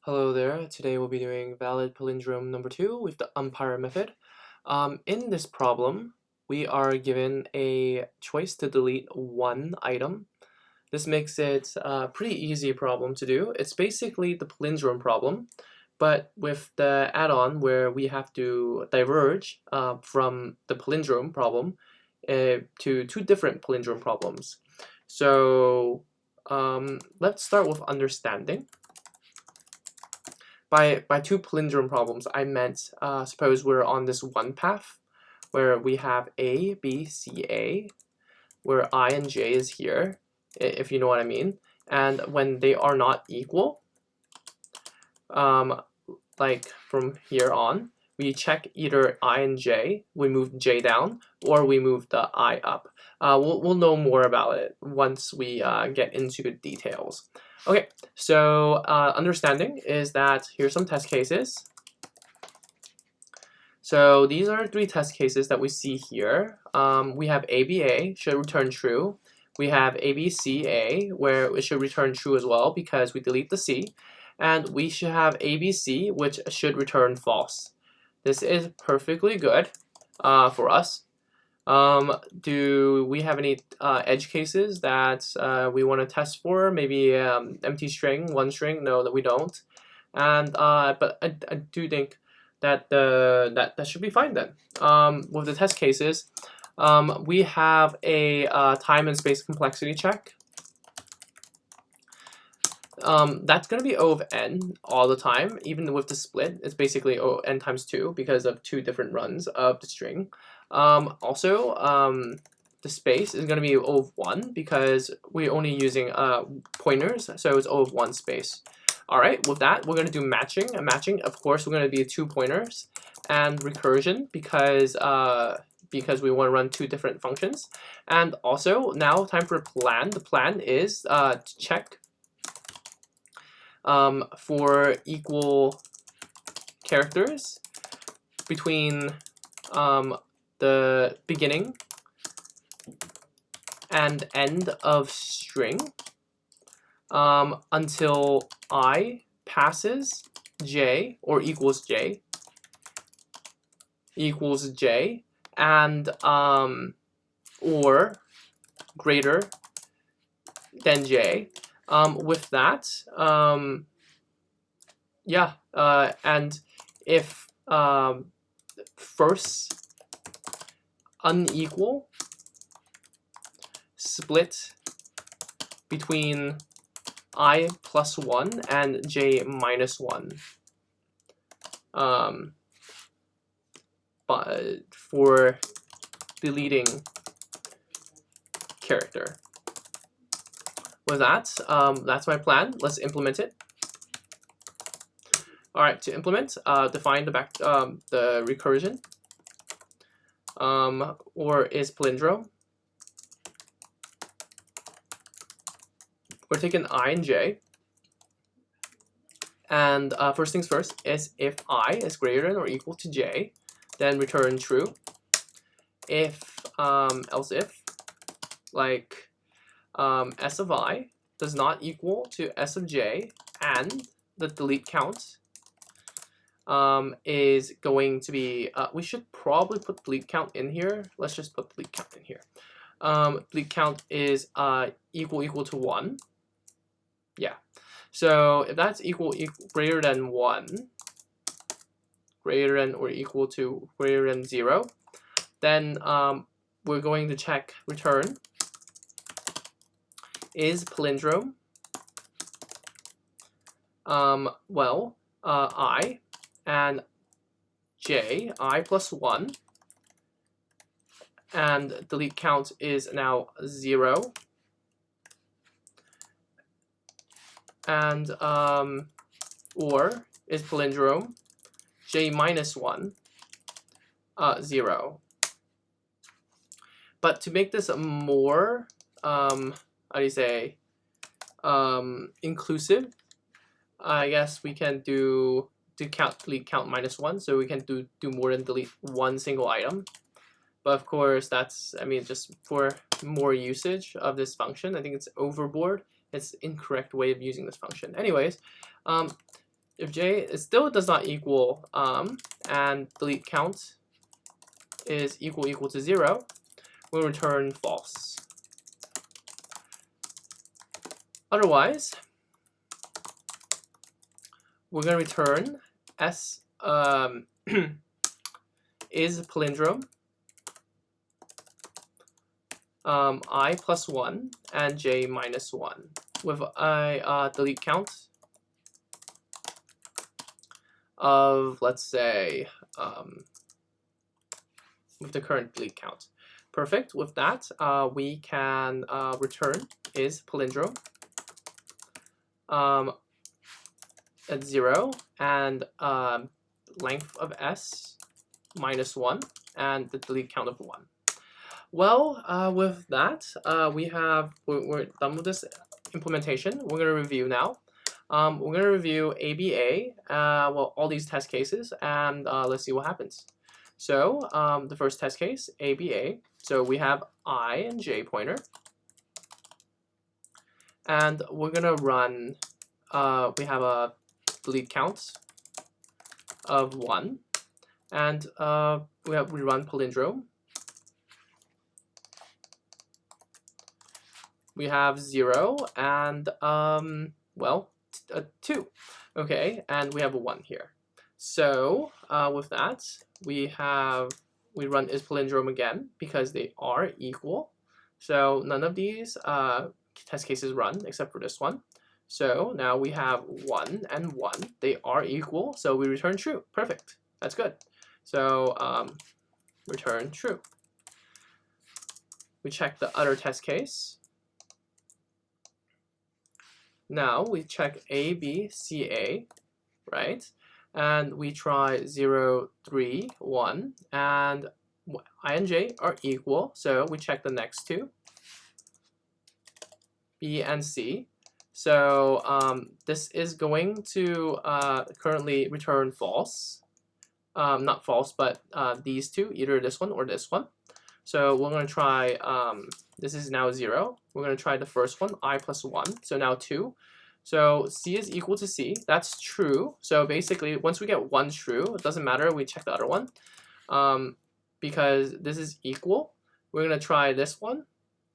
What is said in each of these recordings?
Hello there. Today we'll be doing valid palindrome number 2 with the umpire method. In this problem, we are given a choice to delete one item. This makes it a pretty easy problem to do. It's basically the palindrome problem, but with the add-on where we have to diverge from the palindrome problem to two different palindrome problems. So let's start with understanding. By two palindrome problems, I meant suppose we're on this one path where we have A, B, C, A, where I and J is here, if you know what I mean. And when they are not equal, like from here on, we check either I and J, we move J down, or we move the I up. We'll know more about it once we get into the details. Okay, so understanding is that here's some test cases. So these are three test cases that we see here. We have ABA should return true. We have ABCA where it should return true as well because we delete the C. And we should have ABC which should return false. This is perfectly good for us. Do we have any edge cases that we want to test for? Maybe empty string, one string? No, that we don't. And but I do think that that should be fine then. With the test cases, we have a time and space complexity check. That's going to be O of n all the time, even with the split. It's basically O n times 2 because of two different runs of the string. Also, the space is going to be O of 1 because we're only using pointers, so it's O of 1 space. Alright, with that, we're going to do matching. Matching, of course, we're going to be 2 pointers, and recursion because we want to run two different functions. And also, now time for plan. The plan is to check for equal characters between the beginning and end of string until I passes j or equals j and or greater than j. With that, and if first unequal split between I plus 1 and j minus 1 but for deleting character. With that, that's my plan. Let's implement it. All right, to implement, define the recursion, or is palindrome. We're taking I and j, and first things first is if I is greater than or equal to j, then return true. If else if, like s of I does not equal to s of j, and the delete count is going to be, we should probably put delete count in here. Let's just put delete count in here. Delete count is equal to 1. Yeah. So if that's greater than 1, greater than or equal to greater than 0, then we're going to check return is palindrome. I and j, I plus 1, and delete count is now 0, and or is palindrome j minus 1, 0. But to make this more inclusive, I guess we can do delete count minus 1, so we can do more than delete one single item. But of course, that's, just for more usage of this function. I think it's overboard. It's the incorrect way of using this function. Anyways, if j still does not equal and delete count is equal to 0, we'll return false. Otherwise, we're going to return s is palindrome I plus 1 and j minus 1 with a delete count of, let's say, with the current delete count. Perfect. With that, we can return is palindrome at 0 and length of s minus 1 and the delete count of 1. Well, with that, we're done with this implementation. We're going to review now. We're going to review ABA, well, all these test cases, and let's see what happens. So the first test case, ABA, so we have I and j pointer, and we're going to run, we have a delete count of 1, and we run palindrome. We have 0 and, well, 2. Okay, and we have a 1 here. So with that, we run is palindrome again because they are equal. So none of these test cases run except for this one. So now we have 1 and 1. They are equal, so we return true. Perfect. That's good. So return true. We check the other test case. Now we check A, B, C, A, right? And we try 0, 3, 1, and I and j are equal, so we check the next two, B and C. So this is going to currently return false. Not false, but these two, either this one or this one. So we're going to try, this is now 0. We're going to try the first one, I plus 1, so now 2. So C is equal to C, that's true. So basically, once we get 1 true, it doesn't matter, we check the other one. Because this is equal, we're going to try this one.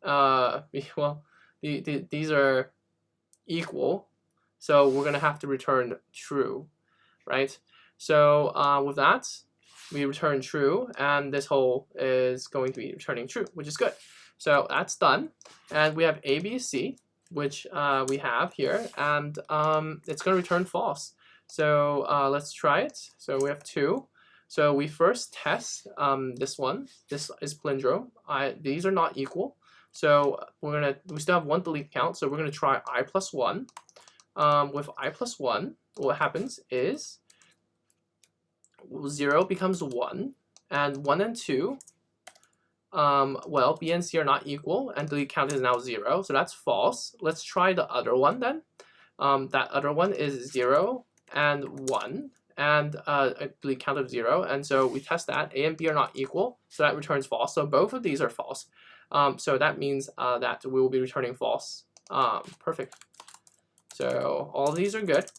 Well, these are equal, so we're going to have to return true, right? So with that, we return true, and this whole is going to be returning true, which is good. So that's done, and we have A, B, C, which we have here, and it's going to return false. So let's try it. So we have 2. So we first test this one. This is palindrome. These are not equal. So we still have 1 delete count. So we're gonna try I plus 1. With I plus 1, what happens is 0 becomes 1, and 1 and 2. Well, B and C are not equal, and delete count is now 0. So that's false. Let's try the other one then. That other one is 0 and 1. And a delete count of 0, and so we test that. A and B are not equal, so that returns false. So both of these are false. So that means that we will be returning false. Perfect. So all of these are good.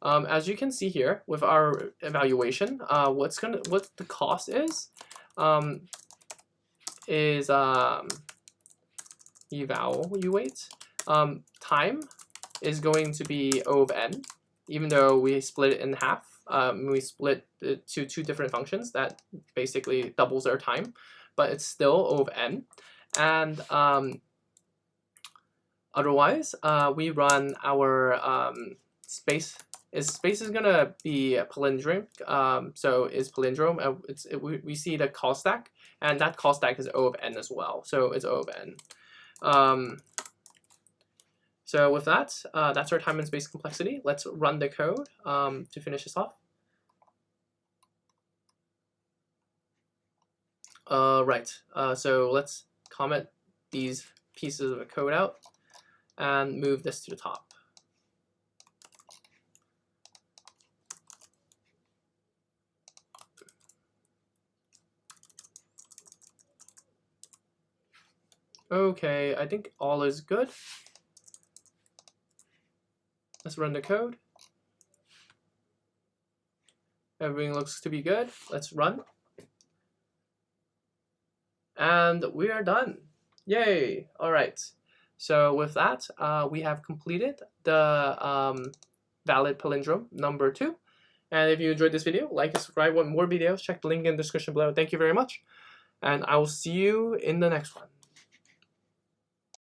As you can see here with our evaluation, what the cost is evaluate. Time is going to be O of n, even though we split it in half. We split it to 2 different functions that basically doubles their time, but it's still O of n. And otherwise, we run our space. Space is gonna be a palindrome. So is palindrome. We see the call stack, and that call stack is O of n as well. So it's O of n. So with that, that's our time and space complexity. Let's run the code to finish this off. Right, so let's comment these pieces of the code out and move this to the top. Okay, I think all is good. Let's run the code. Everything looks to be good. Let's run. And we are done. Yay! All right. So with that, we have completed the valid palindrome number 2. And if you enjoyed this video, like and subscribe. Want more videos, check the link in the description below. Thank you very much. And I will see you in the next one.